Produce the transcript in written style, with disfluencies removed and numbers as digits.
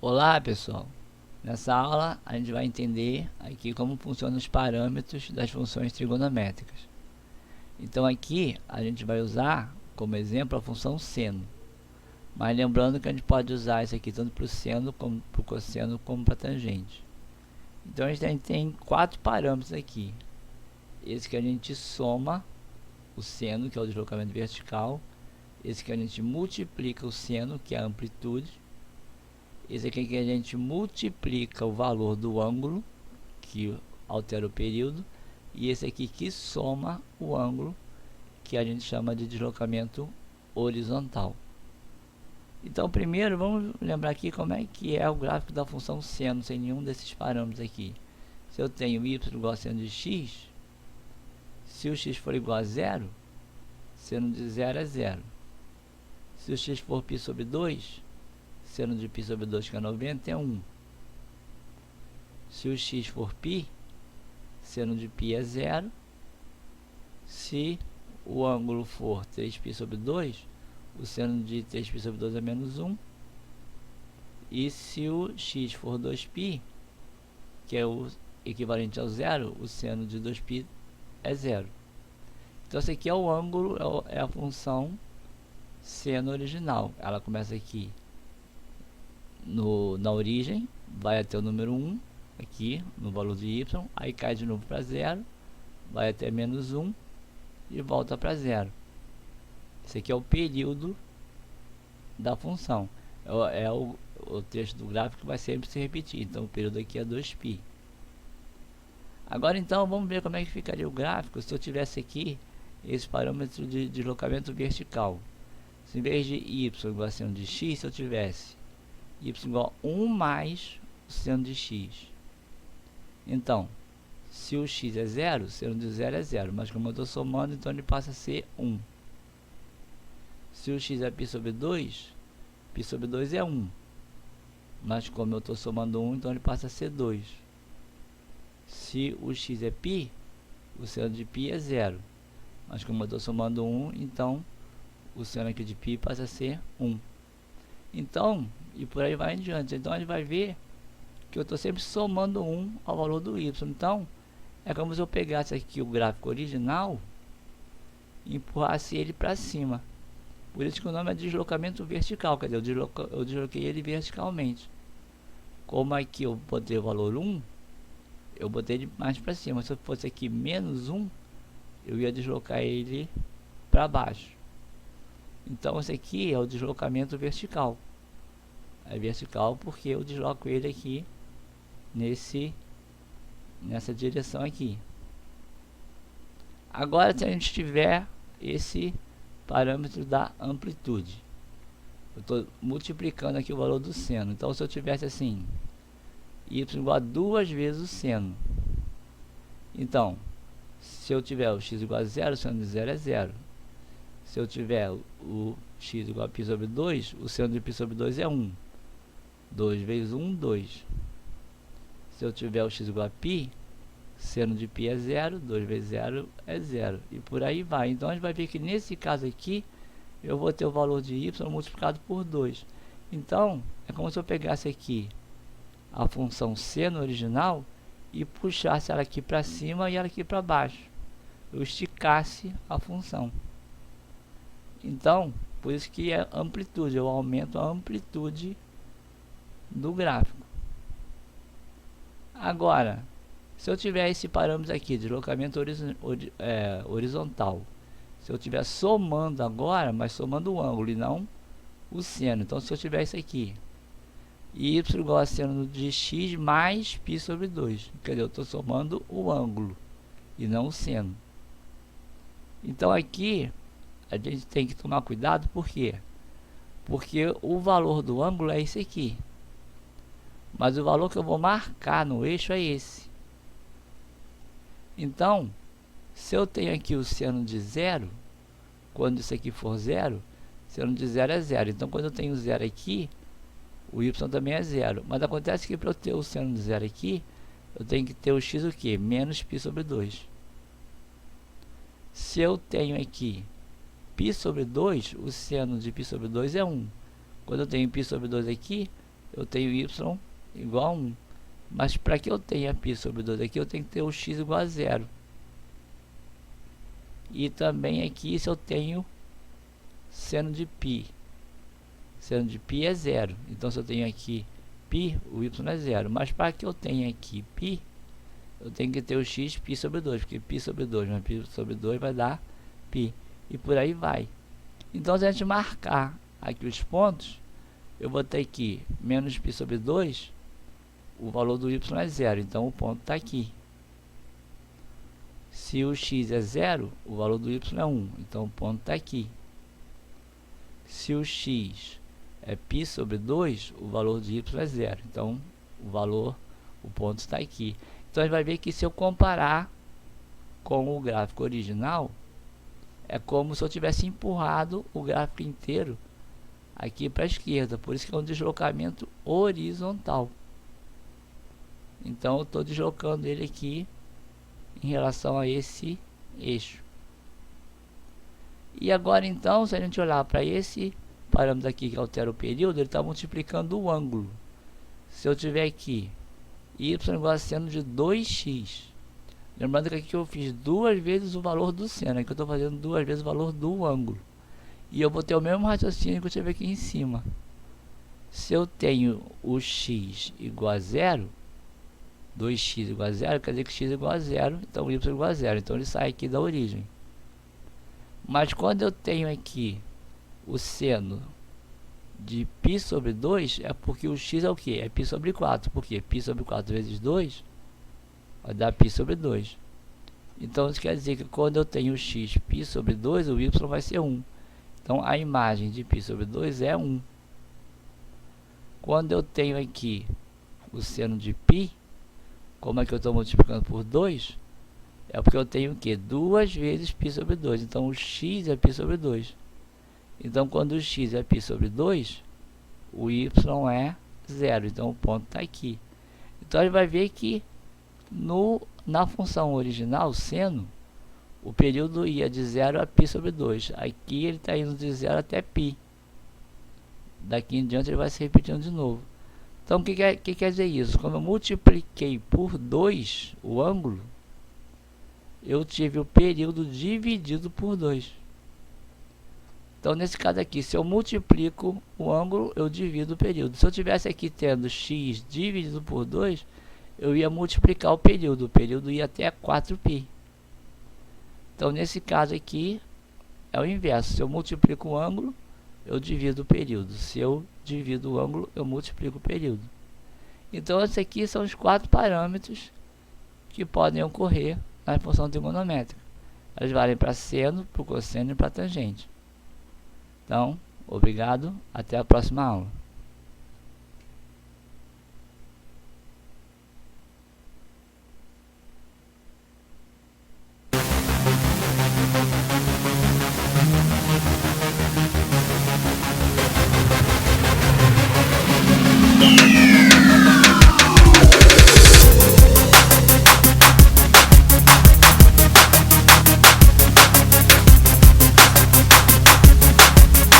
Olá pessoal, nessa aula a gente vai entender aqui como funcionam os parâmetros das funções trigonométricas. Então aqui a gente vai usar como exemplo a função seno, mas lembrando que a gente pode usar isso aqui tanto para o seno, como para o cosseno, como para a tangente. Então a gente tem quatro parâmetros aqui. Esse que a gente soma o seno, que é o deslocamento vertical, esse que a gente multiplica o seno, que é a amplitude, esse aqui que a gente multiplica o valor do ângulo, que altera o período, e esse aqui que soma o ângulo, que a gente chama de deslocamento horizontal. Então primeiro vamos lembrar aqui como é que é o gráfico da função seno, sem nenhum desses parâmetros aqui. Se eu tenho y igual a seno de x, se o x for igual a zero, seno de zero é zero. Se o x for π sobre 2, seno de π sobre 2, que é 90, é 1. Se o x for π, seno de π é 0. Se o ângulo for 3π sobre 2, o seno de 3π sobre 2 é menos 1. E se o x for 2π, que é o equivalente ao zero, o seno de 2π é 0. Então esse aqui é o ângulo, é a função seno original. Ela começa aqui na origem, vai até o número 1, aqui no valor de y, aí cai de novo para 0, vai até menos 1 e volta para 0. Esse aqui é o período da função. O texto do gráfico vai sempre se repetir, então o período aqui é 2π. Agora então vamos ver como é que ficaria o gráfico se eu tivesse aqui esse parâmetro de deslocamento vertical. Se em vez de y igual a seno de x, se eu tivesse y igual a 1 mais o seno de x. Então, se o x é 0, o seno de 0 é 0, mas como eu estou somando, então ele passa a ser 1. Se o x é π sobre 2, π sobre 2 é 1, mas como eu estou somando 1, então ele passa a ser 2. Se o x é π, o seno de π é 0, mas como eu estou somando 1, então o seno aqui de π passa a ser 1. Então, e por aí vai em diante. Então a gente vai ver que eu estou sempre somando 1 ao valor do y. Então, é como se eu pegasse aqui o gráfico original e empurrasse ele para cima. Por isso que o nome é deslocamento vertical, quer dizer, eu desloquei ele verticalmente. Como aqui eu botei o valor 1, eu botei ele mais para cima. Se eu fosse aqui menos 1, eu ia deslocar ele para baixo. Então esse aqui é o deslocamento vertical. É vertical porque eu desloco ele aqui nessa direção aqui. Agora se a gente tiver esse parâmetro da amplitude, eu estou multiplicando aqui o valor do seno. Então se eu tivesse assim, y igual a 2 vezes o seno, então se eu tiver o x igual a 0, o seno de 0 é 0. Se eu tiver o x igual a π sobre 2, o seno de π sobre 2 é 1. 2 vezes 1, 2. Se eu tiver o x igual a π, seno de π é 0, 2 vezes 0 é 0. E por aí vai. Então a gente vai ver que nesse caso aqui, eu vou ter o valor de y multiplicado por 2. Então, é como se eu pegasse aqui a função seno original e puxasse ela aqui para cima e ela aqui para baixo. Eu esticasse a função. Então, por isso que é amplitude, eu aumento a amplitude do gráfico. Agora, se eu tiver esse parâmetro aqui, deslocamento horizontal, se eu estiver somando agora, mas somando o ângulo e não o seno, então se eu tiver isso aqui, y igual a seno de x mais π sobre 2, quer dizer, eu estou somando o ângulo e não o seno. Então aqui a gente tem que tomar cuidado, por quê? Porque o valor do ângulo é esse aqui, mas o valor que eu vou marcar no eixo é esse. Então, se eu tenho aqui o seno de 0, quando isso aqui for 0, seno de 0 é 0. Então, quando eu tenho 0 aqui, o y também é 0. Mas acontece que para eu ter o seno de 0 aqui, eu tenho que ter o x o quê? Menos π sobre 2. Se eu tenho aqui π sobre 2, o seno de π sobre 2 é 1. Quando eu tenho π sobre 2 aqui, eu tenho y igual a 1. Mas para que eu tenha π sobre 2 aqui, eu tenho que ter o x igual a 0. E também aqui, se eu tenho seno de π. Seno de π é 0. Então, se eu tenho aqui π, o y é 0. Mas para que eu tenha aqui π, eu tenho que ter o x π sobre 2. Porque π sobre 2 mais π sobre 2 vai dar π. E por aí vai. Então, se a gente marcar aqui os pontos, eu vou ter aqui menos π sobre 2, o valor do y é 0. Então, o ponto está aqui. Se o x é 0, o valor do y é 1. Então, o ponto está aqui. Se o x é π sobre 2, o valor de y é 0. Então, o ponto está aqui. Então, a gente vai ver que se eu comparar com o gráfico original, é como se eu tivesse empurrado o gráfico inteiro aqui para a esquerda. Por isso que é um deslocamento horizontal. Então, eu estou deslocando ele aqui em relação a esse eixo. E agora, então, se a gente olhar para esse parâmetro aqui que altera o período, ele está multiplicando o ângulo. Se eu tiver aqui y igual a seno de 2x, lembrando que aqui eu fiz 2 vezes o valor do seno, aqui eu estou fazendo 2 vezes o valor do ângulo. E eu vou ter o mesmo raciocínio que eu tive aqui em cima. Se eu tenho o x igual a 0, 2x igual a 0, quer dizer que x igual a 0, então y igual a 0. Então ele sai aqui da origem. Mas quando eu tenho aqui o seno de π sobre 2, é porque o x é o que? É π sobre 4. Porque π sobre 4 vezes 2 vai dar π sobre 2. Então isso quer dizer que quando eu tenho x π sobre 2, o y vai ser 1. Então a imagem de π sobre 2 é 1. Quando eu tenho aqui o seno de π, como é que eu estou multiplicando por 2? É porque eu tenho o que? 2 vezes π sobre 2. Então o x é π sobre 2. Então quando o x é π sobre 2, o y é 0. Então o ponto está aqui. Então a gente vai ver que na função original, seno, o período ia de 0 a π sobre 2. Aqui ele está indo de 0 até π. Daqui em diante ele vai se repetindo de novo. Então o que quer dizer isso? Quando eu multipliquei por 2 o ângulo, eu tive o período dividido por 2. Então nesse caso aqui, se eu multiplico o ângulo, eu divido o período. Se eu tivesse aqui tendo x dividido por 2, eu ia multiplicar o período ia até 4π. Então nesse caso aqui, é o inverso. Se eu multiplico o ângulo, eu divido o período. Se eu divido o ângulo, eu multiplico o período. Então esses aqui são os 4 parâmetros que podem ocorrer na função trigonométrica. Elas valem para seno, para o cosseno e para a tangente. Então, obrigado, até a próxima aula.